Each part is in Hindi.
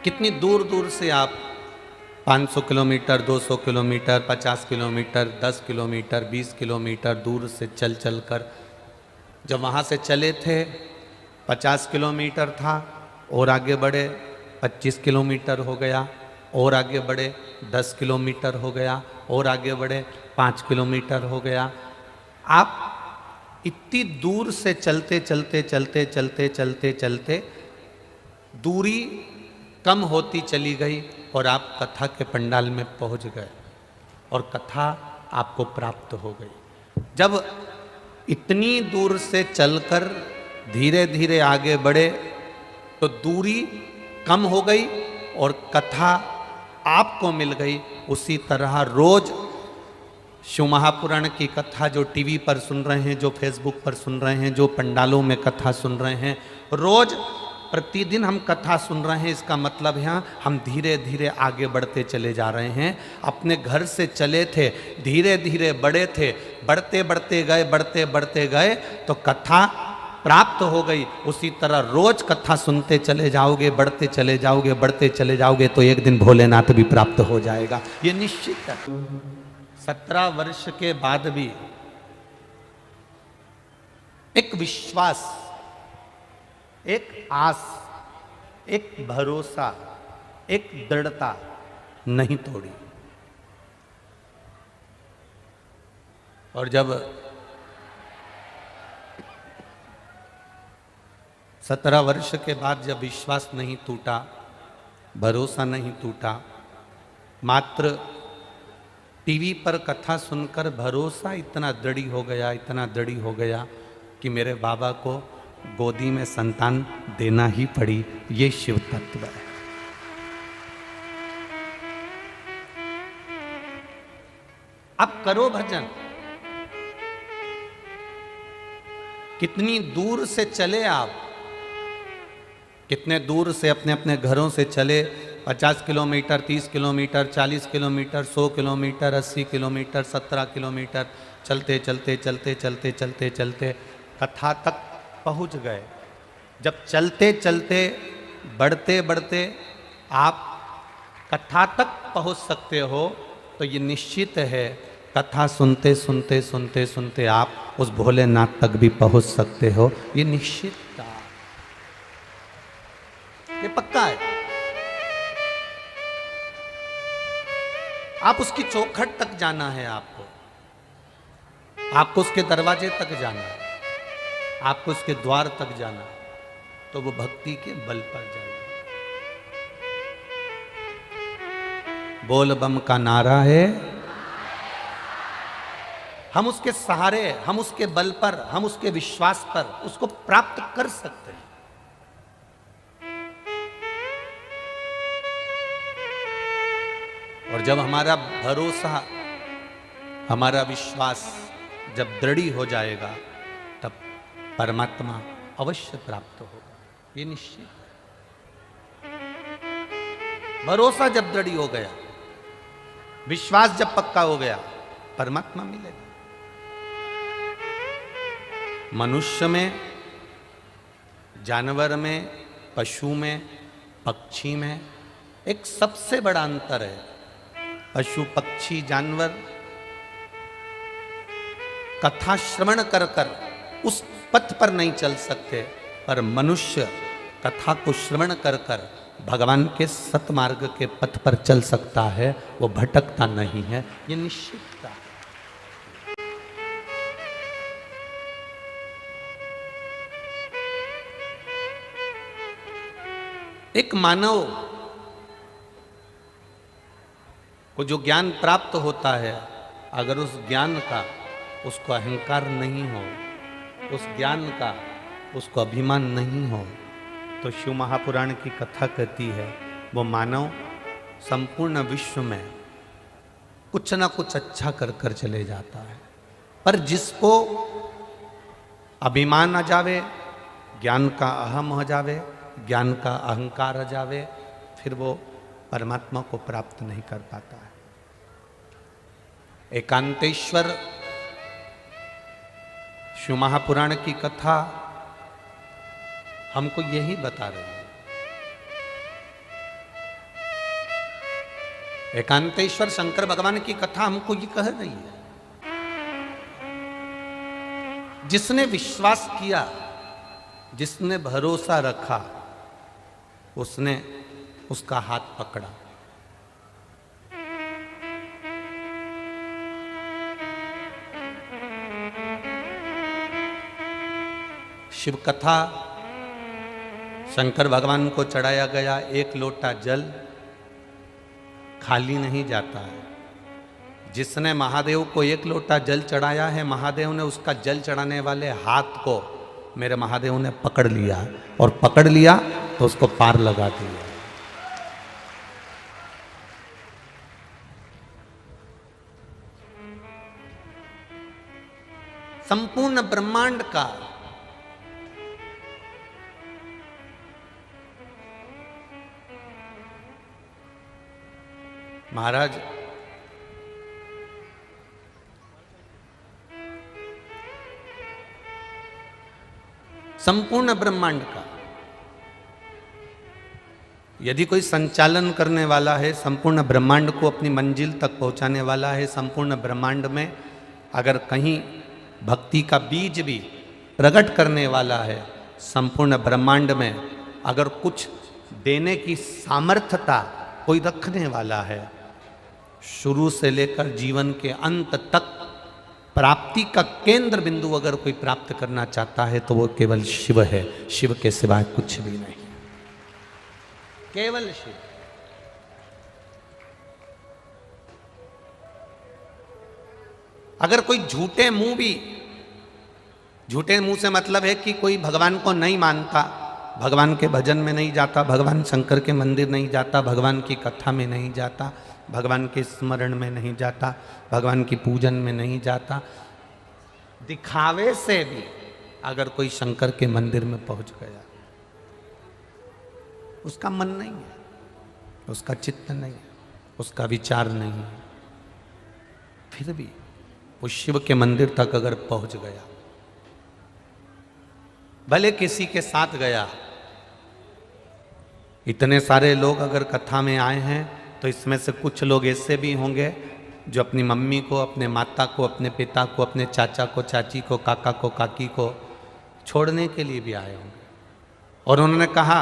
कितनी दूर दूर से आप 500 kilometre, 200 kilometre, 50 kilometre, 10 kilometre, 20 kilometre दूर से चल चल कर, जब वहाँ से चले थे 50 किलोमीटर था, और आगे बढ़े 25 किलोमीटर हो गया, और आगे बढ़े 10 किलोमीटर हो गया, और आगे बढ़े 5 किलोमीटर हो गया। आप इतनी दूर से चलते चलते चलते चलते चलते चलते दूरी कम होती चली गई और आप कथा के पंडाल में पहुंच गए और कथा आपको प्राप्त हो गई। जब इतनी दूर से चलकर धीरे धीरे आगे बढ़े तो दूरी कम हो गई और कथा आपको मिल गई। उसी तरह रोज शिव महापुराण की कथा जो टीवी पर सुन रहे हैं, जो फेसबुक पर सुन रहे हैं, जो पंडालों में कथा सुन रहे हैं, रोज प्रतिदिन हम कथा सुन रहे हैं, इसका मतलब है हम धीरे धीरे आगे बढ़ते चले जा रहे हैं। अपने घर से चले थे, धीरे धीरे बढ़े थे, बढ़ते बढ़ते गए, बढ़ते बढ़ते गए तो कथा प्राप्त हो गई। उसी तरह रोज कथा सुनते चले जाओगे, बढ़ते चले जाओगे, बढ़ते चले जाओगे तो एक दिन भोलेनाथ भी प्राप्त हो जाएगा, ये निश्चित है। 17 वर्ष के बाद भी एक विश्वास, एक आस, एक भरोसा, एक दृढ़ता नहीं तोड़ी। और जब 17 वर्ष के बाद जब विश्वास नहीं टूटा, भरोसा नहीं टूटा, मात्र टीवी पर कथा सुनकर भरोसा इतना दृढ़ हो गया, इतना दृढ़ हो गया कि मेरे बाबा को गोदी में संतान देना ही पड़ी। ये शिव तत्व है। अब करो भजन। कितनी दूर से चले आप, कितने दूर से अपने अपने घरों से चले, 50 kilometre, 30 kilometre, 40 kilometre, 100 kilometre, 80 kilometre, 17 kilometre चलते चलते चलते चलते चलते चलते कथा तक पहुंच गए। जब चलते चलते बढ़ते बढ़ते आप कथा तक पहुंच सकते हो तो ये निश्चित है कथा सुनते सुनते सुनते सुनते आप उस भोलेनाथ तक भी पहुंच सकते हो, ये निश्चित था, ये पक्का है। आप उसकी चौखट तक जाना है, आपको उसके दरवाजे तक जाना है, आपको उसके द्वार तक जाना है, तो वो भक्ति के बल पर जाना है। बोल बम का नारा है, हम उसके सहारे, हम उसके बल पर, हम उसके विश्वास पर उसको प्राप्त कर सकते हैं। और जब हमारा भरोसा, हमारा विश्वास जब दृढ़ हो जाएगा तब परमात्मा अवश्य प्राप्त होगा, ये निश्चित। भरोसा जब दृढ़ हो गया, विश्वास जब पक्का हो गया, परमात्मा मिलेगा। मनुष्य में, जानवर में, पशु में, पक्षी में एक सबसे बड़ा अंतर है। पशु, पक्षी, जानवर कथा श्रवण कर कर उस पथ पर नहीं चल सकते, पर मनुष्य कथा को श्रवण कर कर भगवान के सतमार्ग के पथ पर चल सकता है, वो भटकता नहीं है, ये निश्चितता है। एक मानव को जो ज्ञान प्राप्त होता है, अगर उस ज्ञान का उसको अहंकार नहीं हो, उस ज्ञान का उसको अभिमान नहीं हो, तो शिव महापुराण की कथा कहती है वो मानव संपूर्ण विश्व में कुछ ना कुछ अच्छा कर कर चले जाता है। पर जिसको अभिमान आ जावे, ज्ञान का अहम हो जावे, ज्ञान का अहंकार आ जावे, फिर वो परमात्मा को प्राप्त नहीं कर पाता है। एकांतेश्वर शिव महापुराण की कथा हमको यही बता रही है एकांतेश्वर शंकर भगवान की कथा हमको ये कह रही है, जिसने विश्वास किया, जिसने भरोसा रखा, उसने उसका हाथ पकड़ा। शिव कथा शंकर भगवान को चढ़ाया गया एक लोटा जल खाली नहीं जाता है। जिसने महादेव को एक लोटा जल चढ़ाया है, महादेव ने उसका जल चढ़ाने वाले हाथ को मेरे महादेव ने पकड़ लिया, और पकड़ लिया तो उसको पार लगा दिया। संपूर्ण ब्रह्मांड का महाराज संपूर्ण ब्रह्मांड का यदि कोई संचालन करने वाला है, संपूर्ण ब्रह्मांड को अपनी मंजिल तक पहुंचाने वाला है, संपूर्ण ब्रह्मांड में अगर कहीं भक्ति का बीज भी प्रकट करने वाला है, संपूर्ण ब्रह्मांड में अगर कुछ देने की सामर्थ्यता कोई रखने वाला है, शुरू से लेकर जीवन के अंत तक प्राप्ति का केंद्र बिंदु अगर कोई प्राप्त करना चाहता है तो वो केवल शिव है। शिव के सिवाय कुछ भी नहीं, केवल शिव। अगर कोई झूठे मुंह से मतलब है कि कोई भगवान को नहीं मानता, भगवान के भजन में नहीं जाता, भगवान शंकर के मंदिर नहीं जाता, भगवान की कथा में नहीं जाता, भगवान के स्मरण में नहीं जाता, भगवान की पूजन में नहीं जाता, दिखावे से भी अगर कोई शंकर के मंदिर में पहुंच गया, उसका मन नहीं है, उसका चित्त नहीं है, उसका विचार नहीं है, फिर भी वो शिव के मंदिर तक अगर पहुंच गया, भले किसी के साथ गया। इतने सारे लोग अगर कथा में आए हैं तो इसमें से कुछ लोग ऐसे भी होंगे जो अपनी मम्मी को, अपने माता को, अपने पिता को, अपने चाचा को, चाची को, काका को, काकी को छोड़ने के लिए भी आए होंगे, और उन्होंने कहा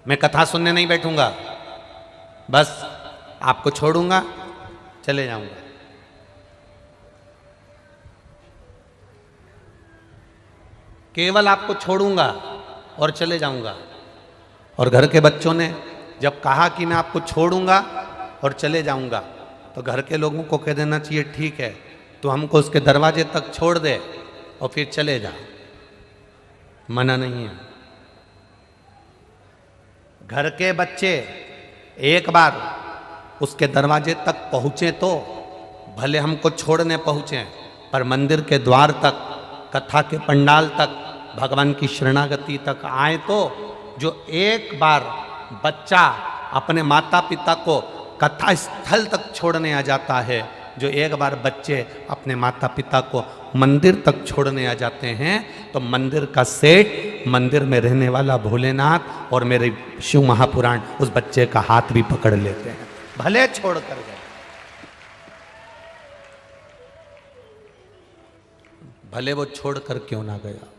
मैं कथा सुनने नहीं बैठूंगा, बस आपको छोड़ूंगा, चले जाऊंगा। केवल आपको छोड़ूंगा और चले जाऊंगा। और घर के बच्चों ने जब कहा कि मैं आपको छोड़ूंगा और चले जाऊंगा, तो घर के लोगों को कह देना चाहिए ठीक है, तो हमको उसके दरवाजे तक छोड़ दे और फिर चले जा, मना नहीं है। घर के बच्चे एक बार उसके दरवाजे तक पहुंचे तो भले हमको छोड़ने पहुंचे, पर मंदिर के द्वार तक, कथा के पंडाल तक, भगवान की शरणागति तक आए तो जो एक बार बच्चा अपने माता पिता को कथा स्थल तक छोड़ने आ जाता है, जो एक बार बच्चे अपने माता पिता को मंदिर तक छोड़ने आ जाते हैं, तो मंदिर का सेठ, मंदिर में रहने वाला भोलेनाथ और मेरे शिव महापुराण उस बच्चे का हाथ भी पकड़ लेते हैं, भले छोड़ कर गए, भले वो छोड़ कर क्यों ना गया।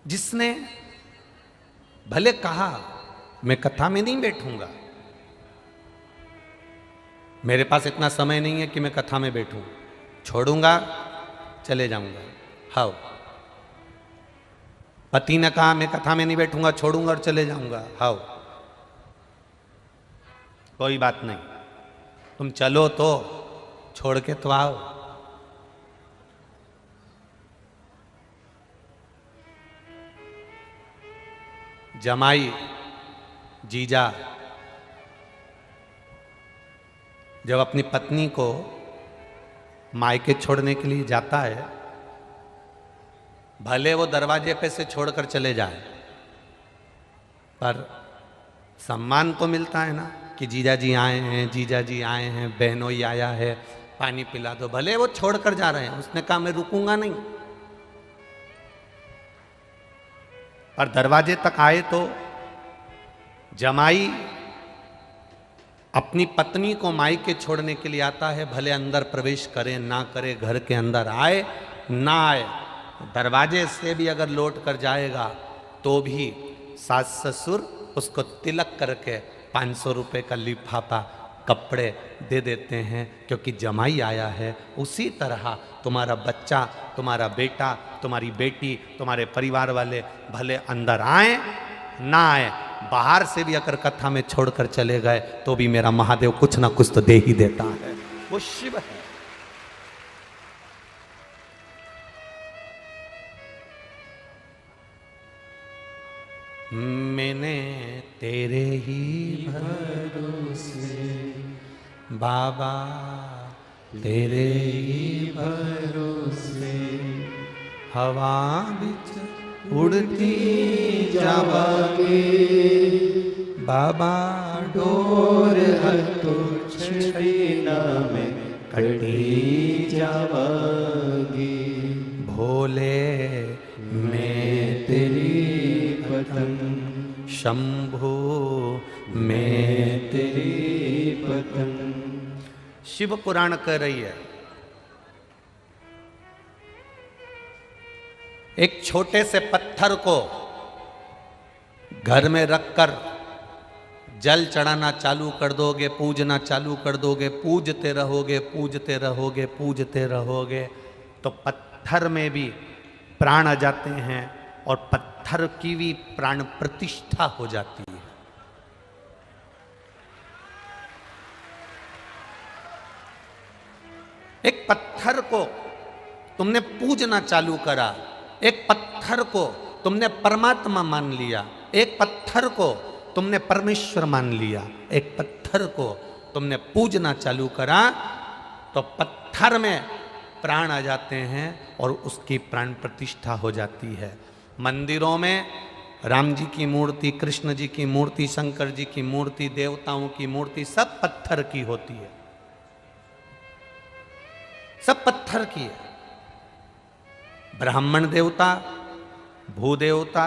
जिसने भले कहा मैं कथा में नहीं बैठूंगा, मेरे पास इतना समय नहीं है कि मैं कथा में बैठूं, छोड़ूंगा, चले जाऊंगा। हाँ, पति ने कहा मैं कथा में नहीं बैठूंगा, छोड़ूंगा और चले जाऊंगा। हाँ, कोई बात नहीं, तुम चलो तो छोड़ के तो आओ। जमाई, जीजा जब अपनी पत्नी को मायके छोड़ने के लिए जाता है, भले वो दरवाजे पे से छोड़कर चले जाए, पर सम्मान तो मिलता है ना कि जीजा जी आए हैं, जीजा जी आए हैं, बहनोई आया है, पानी पिला दो। भले वो छोड़कर जा रहे हैं, उसने कहा मैं रुकूंगा नहीं। पर दरवाजे तक आए तो जमाई अपनी पत्नी को मायके छोड़ने के लिए आता है, भले अंदर प्रवेश करे ना करे, घर के अंदर आए ना आए, दरवाजे से भी अगर लौट कर जाएगा तो भी सास ससुर उसको तिलक करके 500 रुपए का लिफाफा कपड़े दे देते हैं, क्योंकि जमाई आया है। उसी तरह तुम्हारा बच्चा, तुम्हारा बेटा, तुम्हारी बेटी, तुम्हारे परिवार वाले भले अंदर आए ना आए, बाहर से भी अगर कथा में छोड़कर चले गए तो भी मेरा महादेव कुछ ना कुछ तो दे ही देता है। वो शिव है। मैंने तेरे ही भरोसे बाबा, तेरे ही भरोसे हवा बिच उड़ती जावागे बाबा, डोर हतो छड़ीना में कटी जावागी। भोले मैं तेरी पतंग, शंभो मैं तेरी पतंग। शिव पुराण कह रही है, एक छोटे से पत्थर को घर में रखकर जल चढ़ाना चालू कर दोगे, पूजना चालू कर दोगे, पूजते रहोगे, पूजते रहोगे, पूजते रहोगे, तो पत्थर में भी प्राण आ जाते हैं और पत्थर की भी प्राण प्रतिष्ठा हो जाती है। एक पत्थर को तुमने पूजना चालू करा, एक पत्थर को तुमने परमात्मा मान लिया, एक पत्थर को तुमने परमेश्वर मान लिया, एक पत्थर को तुमने पूजना चालू करा, तो पत्थर में प्राण आ जाते हैं और उसकी प्राण प्रतिष्ठा हो जाती है। मंदिरों में राम जी की मूर्ति, कृष्ण जी की मूर्ति, शंकर जी की मूर्ति, देवताओं की मूर्ति सब पत्थर की होती है, सब पत्थर की है। ब्राह्मण देवता, भूदेवता,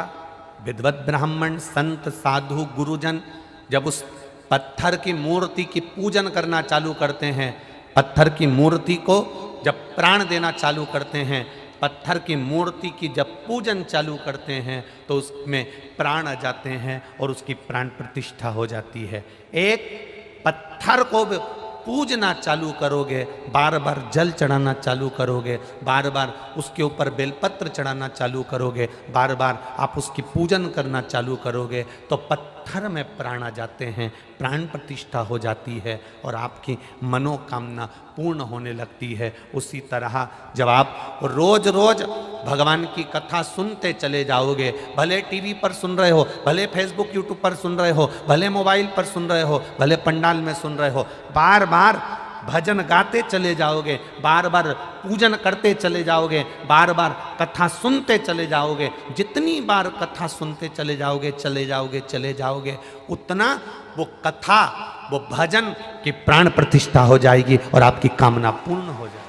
विद्वत ब्राह्मण, संत, साधु, गुरुजन जब उस पत्थर की मूर्ति की पूजन करना चालू करते हैं, पत्थर की मूर्ति को जब प्राण देना चालू करते हैं, पत्थर की मूर्ति की जब पूजन चालू करते हैं, तो उसमें प्राण आ जाते हैं और उसकी प्राण प्रतिष्ठा हो जाती है। एक पत्थर को पूजना चालू करोगे, बार बार जल चढ़ाना चालू करोगे, बार बार उसके ऊपर बेलपत्र चढ़ाना चालू करोगे, बार बार आप उसकी पूजन करना चालू करोगे, तो पत्थर में प्राण आ जाते हैं, प्राण प्रतिष्ठा हो जाती है और आपकी मनोकामना पूर्ण होने लगती है। उसी तरह जब आप रोज रोज भगवान की कथा सुनते चले जाओगे, भले टीवी पर सुन रहे हो, भले फेसबुक यूट्यूब पर सुन रहे हो, भले मोबाइल पर सुन रहे हो, भले पंडाल में सुन रहे हो, बार बार भजन गाते चले जाओगे, बार बार पूजन करते चले जाओगे, बार बार कथा सुनते चले जाओगे, जितनी बार कथा सुनते चले जाओगे, चले जाओगे, चले जाओगे, उतना वो कथा, वो भजन की प्राण प्रतिष्ठा हो जाएगी और आपकी कामना पूर्ण हो जाएगी।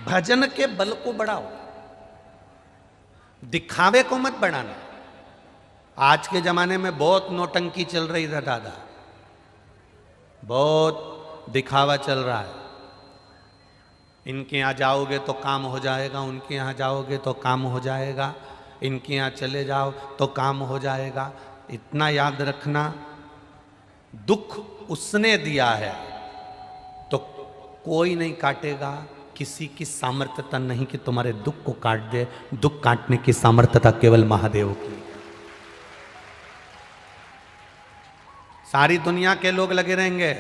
भजन के बल को बढ़ाओ, दिखावे को मत बढ़ाना। आज के जमाने में बहुत नौटंकी चल रही है दादा, बहुत दिखावा चल रहा है। इनके यहाँ जाओगे तो काम हो जाएगा, उनके यहाँ जाओगे तो काम हो जाएगा, इनके यहाँ चले जाओ तो काम हो जाएगा। इतना याद रखना, दुख उसने दिया है तो कोई नहीं काटेगा। किसी की सामर्थ्यता नहीं कि तुम्हारे दुख को काट दे, दुख काटने की सामर्थ्यता केवल महादेव की। सारी दुनिया के लोग लगे रहेंगे।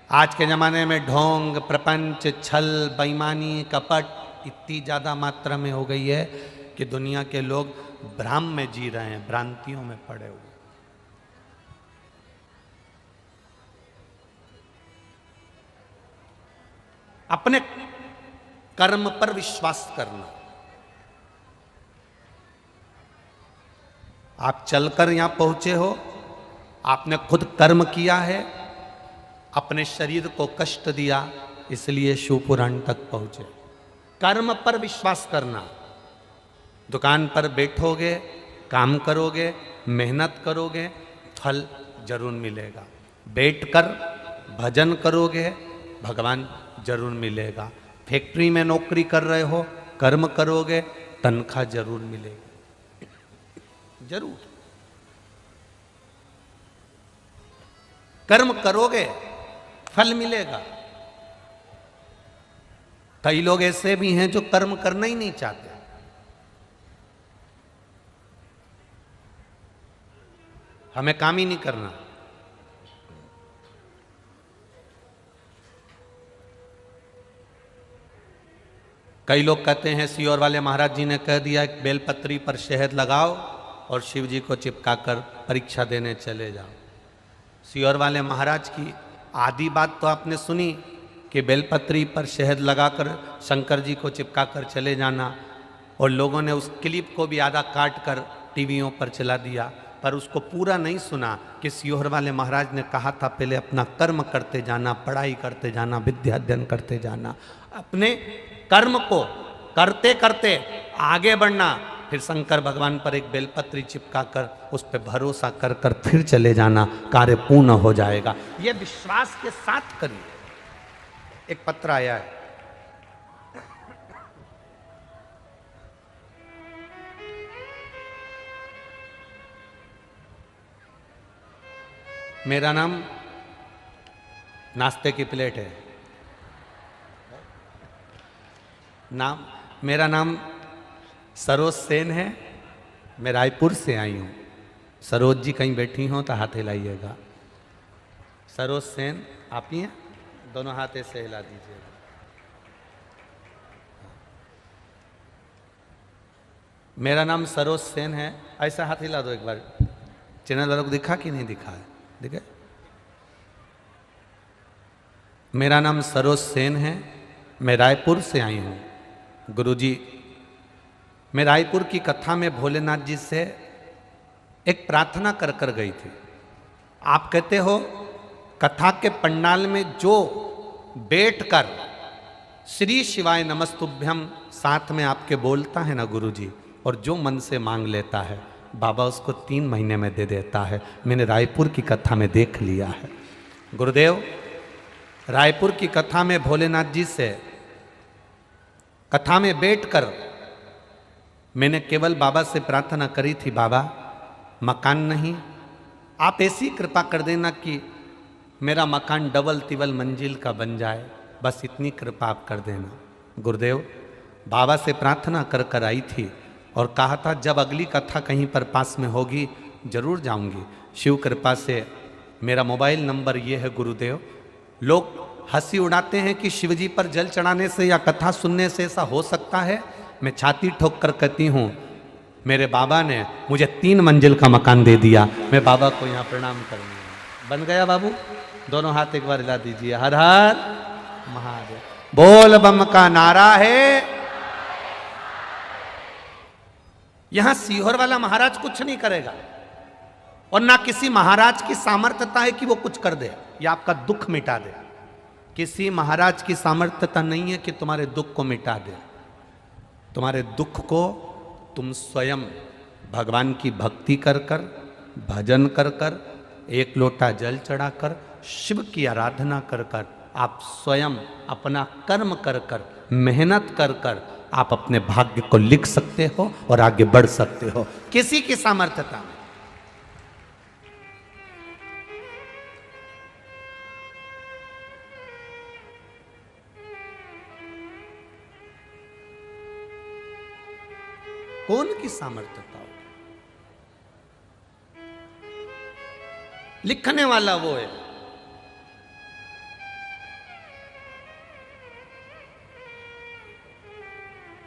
आज के जमाने में ढोंग, प्रपंच, छल, बेईमानी, कपट इतनी ज्यादा मात्रा में हो गई है कि दुनिया के लोग भ्रम में जी रहे हैं, भ्रांतियों में पड़े हुए। अपने कर्म पर विश्वास करना। आप चलकर यहां पहुंचे हो, आपने खुद कर्म किया है, अपने शरीर को कष्ट दिया, इसलिए शिवपुराण तक पहुंचे। कर्म पर विश्वास करना। दुकान पर बैठोगे, काम करोगे, मेहनत करोगे, फल जरूर मिलेगा। बैठकर भजन करोगे, भगवान जरूर मिलेगा। फैक्ट्री में नौकरी कर रहे हो, कर्म करोगे, तनख्वाह जरूर मिलेगी, जरूर। कर्म करोगे, फल मिलेगा। कई लोग ऐसे भी हैं जो कर्म करना ही नहीं चाहते। हमें काम ही नहीं करना। कई लोग कहते हैं सीहोर वाले महाराज जी ने कह दिया कि बेलपत्री पर शहद लगाओ और शिव जी को चिपकाकर परीक्षा देने चले जाओ। सीहोर वाले महाराज की आधी बात तो आपने सुनी कि बेलपत्री पर शहद लगाकर शंकर जी को चिपकाकर चले जाना, और लोगों ने उस क्लिप को भी आधा काट कर टीवियों पर चला दिया, पर उसको पूरा नहीं सुना कि सीहोर वाले महाराज ने कहा था पहले अपना कर्म करते जाना, पढ़ाई करते जाना, विद्या अध्ययन करते जाना, अपने कर्म को करते करते आगे बढ़ना, फिर शंकर भगवान पर एक बेलपत्री चिपकाकर उस पर भरोसा कर कर फिर चले जाना, कार्य पूर्ण हो जाएगा। ये विश्वास के साथ करिए। एक पत्र आया है, मेरा नाम नाश्ते की प्लेट है। मेरा नाम सरोज सेन है, मैं रायपुर से आई हूँ। सरोज जी कहीं बैठी हों तो हाथ हिलाइएगा। सरोज सेन आप ही हैं? दोनों हाथ ऐसे हिला दीजिएगा। मेरा नाम सरोज सेन है, ऐसा हाथ हिला दो एक बार। चैनल वालों को दिखा कि नहीं दिखा है? दिखे? मेरा नाम सरोज सेन है, मैं रायपुर से आई हूँ। गुरुजी, मैं रायपुर की कथा में भोलेनाथ जी से एक प्रार्थना कर कर गई थी। आप कहते हो कथा के पंडाल में जो बैठकर श्री शिवाय नमस्तुभ्यम साथ में आपके बोलता है ना गुरुजी, और जो मन से मांग लेता है बाबा उसको 3 महीने में दे देता है। मैंने रायपुर की कथा में देख लिया है। गुरुदेव, रायपुर की कथा में भोलेनाथ जी से कथा में बैठकर मैंने केवल बाबा से प्रार्थना करी थी, बाबा मकान नहीं, आप ऐसी कृपा कर देना कि मेरा मकान डबल तिबल मंजिल का बन जाए, बस इतनी कृपा आप कर देना। गुरुदेव, बाबा से प्रार्थना कर कर आई थी और कहा था जब अगली कथा कहीं पर पास में होगी जरूर जाऊंगी। शिव कृपा से मेरा मोबाइल नंबर ये है गुरुदेव। लोग हंसी उड़ाते हैं कि शिवजी पर जल चढ़ाने से या कथा सुनने से ऐसा हो सकता है। मैं छाती ठोक कर कहती हूँ मेरे बाबा ने मुझे 3 मंजिल का मकान दे दिया। मैं बाबा को यहाँ प्रणाम करूँगा। बन गया बाबू? दोनों हाथ एक बार हिला दीजिए। हर हर महादेव। बोल बम का नारा है। यहां सीहोर वाला महाराज कुछ नहीं करेगा, और ना किसी महाराज की सामर्थ्यता है कि वो कुछ कर दे या आपका दुख मिटा दे। किसी महाराज की सामर्थ्यता नहीं है कि तुम्हारे दुख को मिटा दे। तुम्हारे दुख को तुम स्वयं भगवान की भक्ति कर कर, भजन कर कर, एक लोटा जल चढ़ाकर, शिव की आराधना कर कर, आप स्वयं अपना कर्म कर कर, मेहनत कर कर आप अपने भाग्य को लिख सकते हो और आगे बढ़ सकते हो। किसी की सामर्थ्यता में कौन की सामर्थ्यता हो? लिखने वाला वो है।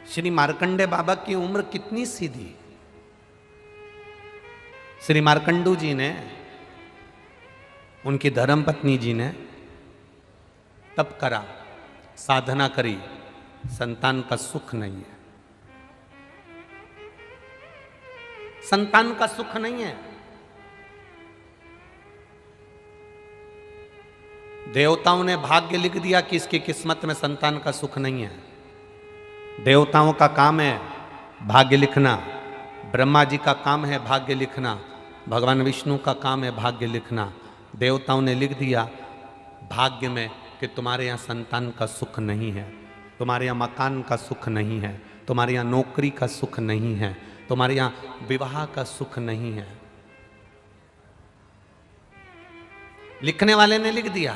श्री मार्कंडे बाबा की उम्र कितनी सीधी। श्री मार्कंडू जी ने, उनकी धर्मपत्नी जी ने तप करा, साधना करी, संतान का सुख नहीं है। संतान का सुख नहीं है। देवताओं ने भाग्य लिख दिया कि इसकी किस्मत में संतान का सुख नहीं है। देवताओं का काम है भाग्य लिखना, ब्रह्मा जी का काम है भाग्य लिखना, भगवान विष्णु का काम है भाग्य लिखना। देवताओं ने लिख दिया भाग्य में कि तुम्हारे यहाँ संतान का सुख नहीं है, तुम्हारे यहाँ मकान का सुख नहीं है, तुम्हारे यहाँ नौकरी का सुख नहीं है, तुम्हारे यहाँ विवाह का सुख नहीं है। लिखने वाले ने लिख दिया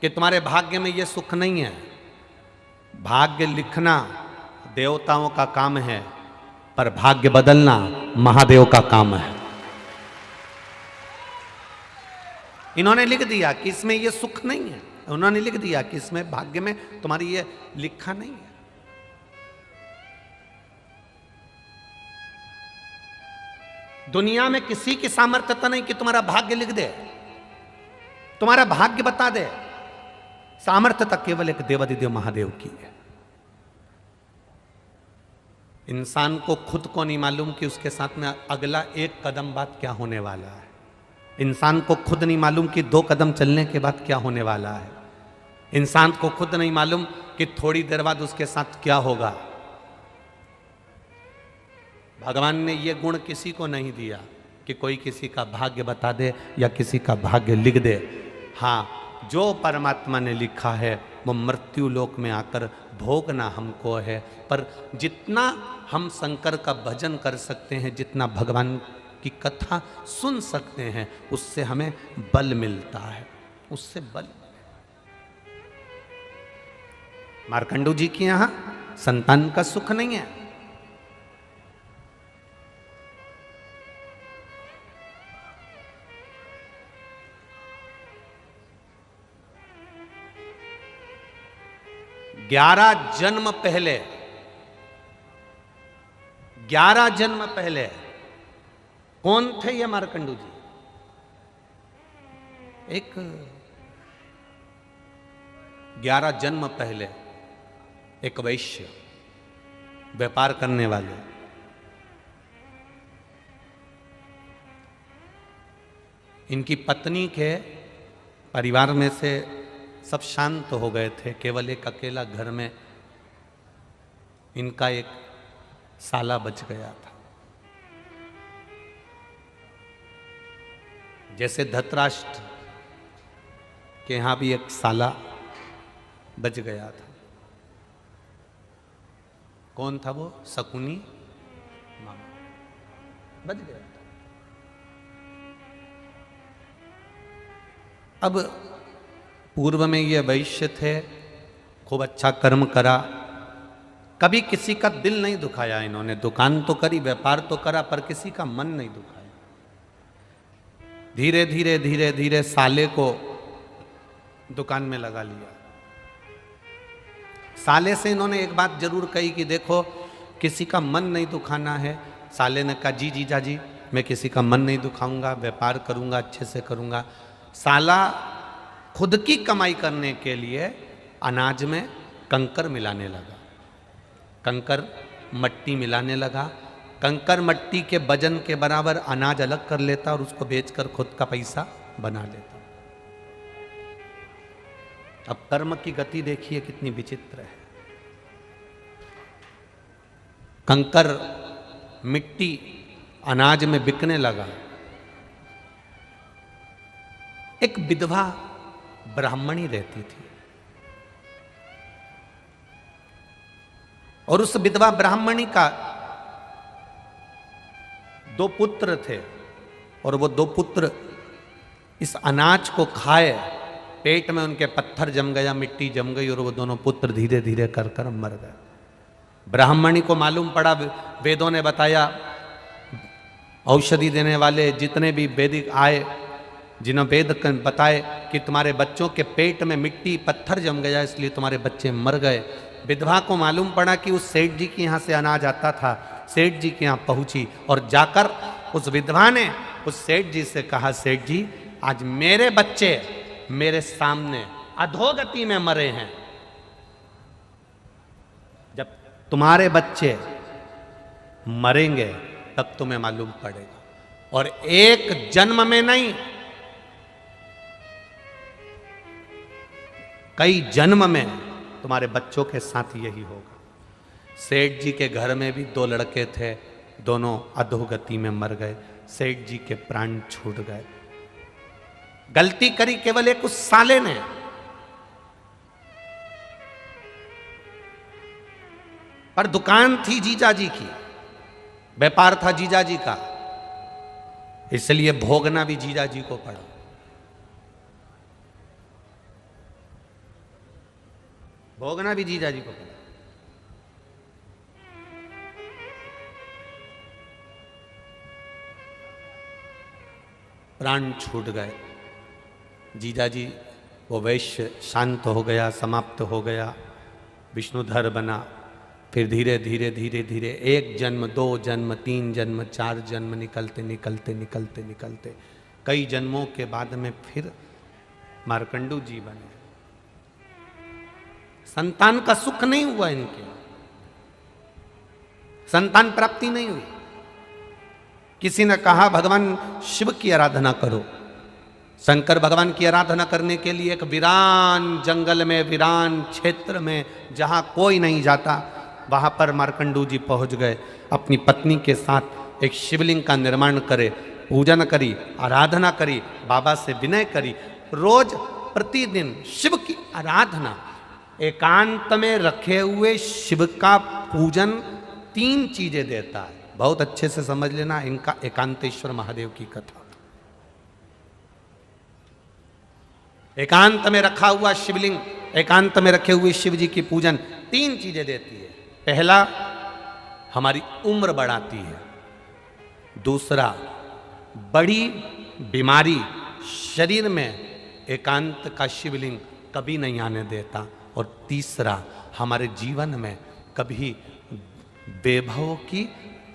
कि तुम्हारे भाग्य में ये सुख नहीं है। भाग्य लिखना देवताओं का काम है, पर भाग्य बदलना महादेव का काम है। इन्होंने लिख दिया कि इसमें ये सुख नहीं है, उन्होंने लिख दिया कि इसमें भाग्य में तुम्हारी ये लिखा नहीं है। दुनिया में किसी की सामर्थ्यता नहीं कि तुम्हारा भाग्य लिख दे, तुम्हारा भाग्य बता दे। सामर्थ्यता केवल एक देवाधिदेव महादेव की है। इंसान को खुद को नहीं मालूम कि उसके साथ में अगला एक कदम बाद क्या होने वाला है। इंसान को खुद नहीं मालूम कि 2 कदम चलने के बाद क्या होने वाला है। इंसान को खुद नहीं मालूम कि थोड़ी देर बाद उसके साथ क्या होगा। भगवान ने यह गुण किसी को नहीं दिया कि कोई किसी का भाग्य बता दे या किसी का भाग्य लिख दे। हाँ, जो परमात्मा ने लिखा है वो मृत्यु लोक में आकर भोगना हमको है। पर जितना हम शंकर का भजन कर सकते हैं, जितना भगवान की कथा सुन सकते हैं, उससे हमें बल मिलता है, उससे बल। मार्कंडू जी के यहां संतान का सुख नहीं है। ग्यारह जन्म पहले कौन थे ये मार्कंडू जी? एक 11 जन्म पहले एक वैश्य, व्यापार करने वाले, इनकी पत्नी के परिवार में से सब शांत हो गए थे। केवल एक अकेला घर में इनका एक साला बच गया था। जैसे धृतराष्ट्र के यहां भी एक साला बच गया था। कौन था वो? शकुनी मामा बच गया था। अब पूर्व में ये वैश्य थे, खूब अच्छा कर्म करा, कभी किसी का दिल नहीं दुखाया इन्होंने। दुकान तो करी, व्यापार तो करा, पर किसी का मन नहीं दुखाया। धीरे धीरे धीरे धीरे साले को दुकान में लगा लिया। साले से इन्होंने एक बात जरूर कही कि देखो किसी का मन नहीं दुखाना है। साले ने कहा जी जीजा जी, मैं किसी का मन नहीं दुखाऊंगा, व्यापार करूंगा, अच्छे से करूंगा। साला खुद की कमाई करने के लिए अनाज में कंकर मिलाने लगा, कंकर मट्टी मिलाने लगा। कंकर मट्टी के वजन के बराबर अनाज अलग कर लेता और उसको बेचकर खुद का पैसा बना लेता। अब कर्म की गति देखिए कितनी विचित्र है। कंकर मिट्टी अनाज में बिकने लगा। एक विधवा ब्राह्मणी रहती थी और उस विधवा ब्राह्मणी का 2 पुत्र थे और वो 2 पुत्र इस अनाज को खाए, पेट में उनके पत्थर जम गया, मिट्टी जम गई और वो दोनों पुत्र धीरे धीरे कर कर मर गए। ब्राह्मणी को मालूम पड़ा, वेदों ने बताया, औषधि देने वाले जितने भी वैदिक आए, जिन्होंने वेद बताए कि तुम्हारे बच्चों के पेट में मिट्टी पत्थर जम गया इसलिए तुम्हारे बच्चे मर गए। विधवा को मालूम पड़ा कि उस सेठ जी के यहाँ से अनाज आता था। सेठ जी के यहाँ पहुंची और जाकर उस विधवा ने उस सेठ जी से कहा, सेठ जी आज मेरे बच्चे मेरे सामने अधोगति में मरे हैं। जब तुम्हारे बच्चे मरेंगे तब तुम्हें मालूम पड़ेगा। और एक जन्म में नहीं, कई जन्म में तुम्हारे बच्चों के साथ यही होगा। सेठ जी के घर में भी 2 लड़के थे, दोनों अधोगति में मर गए। सेठ जी के प्राण छूट गए। गलती करी केवल एक उस साले ने। पर दुकान थी जीजा जी की, व्यापार था जीजा जी का, इसलिए भोगना भी जीजा जी को पड़ा। भोगना भी जीजा जी को पड़ा। प्राण छूट गए। जीजा जी वो वैश्य शांत हो गया, समाप्त हो गया, विष्णुधर बना। फिर धीरे धीरे धीरे धीरे 1 जन्म, 2 जन्म, 3 जन्म, 4 जन्म निकलते निकलते निकलते निकलते कई जन्मों के बाद में फिर मार्कंडू जी बने। संतान का सुख नहीं हुआ इनके, संतान प्राप्ति नहीं हुई। किसी ने कहा भगवान शिव की आराधना करो। शंकर भगवान की आराधना करने के लिए एक वीरान जंगल में, वीरान क्षेत्र में, जहां कोई नहीं जाता, वहां पर मार्कंडू जी पहुंच गए। अपनी पत्नी के साथ एक शिवलिंग का निर्माण करे, पूजन करी, आराधना करी, बाबा से विनय करी। रोज प्रतिदिन शिव की आराधना, एकांत में रखे हुए शिव का पूजन 3 चीजें देता है। बहुत अच्छे से समझ लेना इनका एकांतेश्वर महादेव की कथा। एकांत में रखा हुआ शिवलिंग, एकांत में रखे हुए शिव जी की पूजन 3 चीजें देती है। पहला, हमारी उम्र बढ़ाती है। दूसरा, बड़ी बीमारी शरीर में एकांत का शिवलिंग कभी नहीं आने देता। और तीसरा, हमारे जीवन में कभी वैभव की,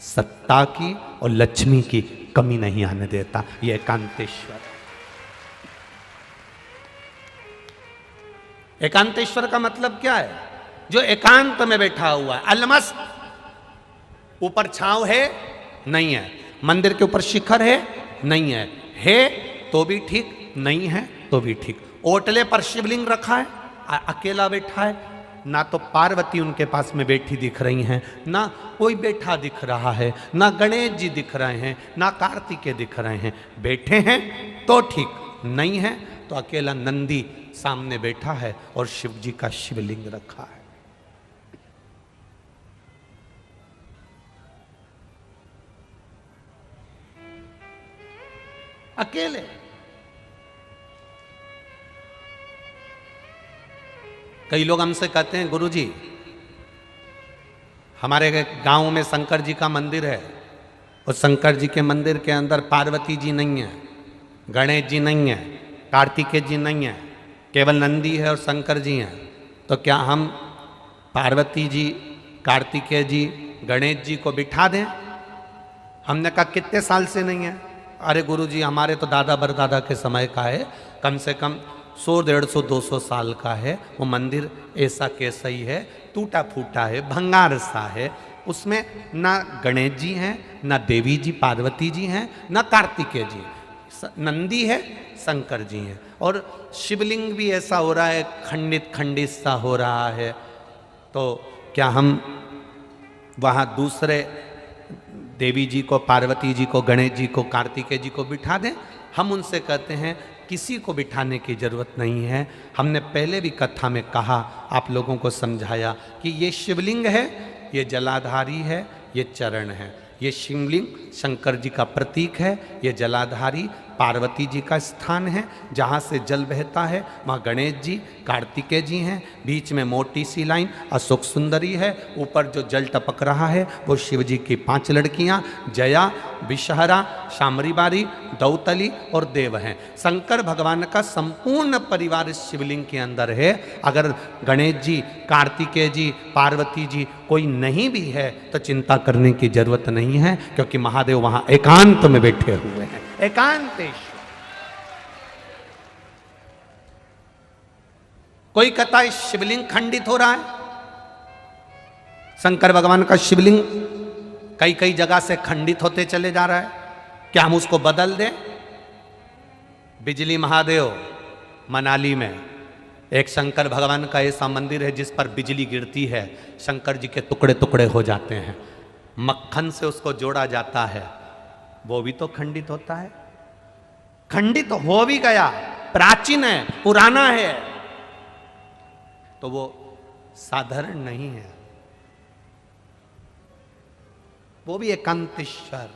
सत्ता की और लक्ष्मी की कमी नहीं आने देता। ये एकांतेश्वर। एकांतेश्वर का मतलब क्या है? जो एकांत में बैठा हुआ है, अलमस्त। ऊपर छांव है, नहीं है। मंदिर के ऊपर शिखर है, नहीं है तो भी ठीक, नहीं है तो भी ठीक। ओटले पर शिवलिंग रखा है, अकेला बैठा है। ना तो पार्वती उनके पास में बैठी दिख रही हैं, ना कोई बैठा दिख रहा है, ना गणेश जी दिख रहे हैं, ना कार्तिकेय दिख रहे हैं। बैठे हैं तो ठीक, नहीं है तो अकेला नंदी सामने बैठा है और शिव जी का शिवलिंग रखा है। अकेले। कई लोग हमसे कहते हैं गुरुजी, हमारे गांव में शंकर जी का मंदिर है, और शंकर जी के मंदिर के अंदर पार्वती जी नहीं है, गणेश जी नहीं है, कार्तिकेय जी नहीं है, केवल नंदी है और शंकर जी हैं। तो क्या हम पार्वती जी, कार्तिकेय जी, गणेश जी को बिठा दें? हमने कहा कितने साल से नहीं है? अरे गुरुजी, हमारे तो दादा परदादा के समय का है, कम से कम 100, 150, 200 साल का है। वो मंदिर ऐसा कैसा ही है, टूटा फूटा है, भंगार सा है। उसमें ना गणेश जी हैं, ना देवी जी पार्वती जी हैं, ना कार्तिकेय जी, नंदी है, शंकर जी हैं। और शिवलिंग भी ऐसा हो रहा है, खंडित खंडित सा हो रहा है। तो क्या हम वहाँ दूसरे देवी जी को, पार्वती जी को, गणेश जी को, कार्तिकेय जी को बिठा दें? हम उनसे कहते हैं किसी को बिठाने की जरूरत नहीं है। हमने पहले भी कथा में कहा, आप लोगों को समझाया कि ये शिवलिंग है, ये जलाधारी है, ये चरण है। ये शिवलिंग शंकर जी का प्रतीक है, ये जलाधारी पार्वती जी का स्थान है, जहाँ से जल बहता है। वहाँ गणेश जी, कार्तिकेय जी हैं, बीच में मोटी सी लाइन अशोक सुंदरी है, ऊपर जो जल टपक रहा है वो शिव जी की 5 लड़कियाँ जया, विषहरा, शामरीबारी, दौतली और देव हैं। शंकर भगवान का संपूर्ण परिवार इस शिवलिंग के अंदर है। अगर गणेश जी, कार्तिकेय जी, पार्वती जी कोई नहीं भी है तो चिंता करने की जरूरत नहीं है, क्योंकि महादेव वहाँ एकांत में बैठे हुए हैं। एकांतेश्वर। कोई कहता है शिवलिंग खंडित हो रहा है, शंकर भगवान का शिवलिंग कई कई जगह से खंडित होते चले जा रहा है, क्या हम उसको बदल दें? बिजली महादेव मनाली में एक शंकर भगवान का ऐसा मंदिर है जिस पर बिजली गिरती है, शंकर जी के टुकड़े टुकड़े हो जाते हैं, मक्खन से उसको जोड़ा जाता है, वो भी तो खंडित होता है। खंडित हो भी गया, प्राचीन है, पुराना है, तो वो साधारण नहीं है, वो भी एकांतेश्वर।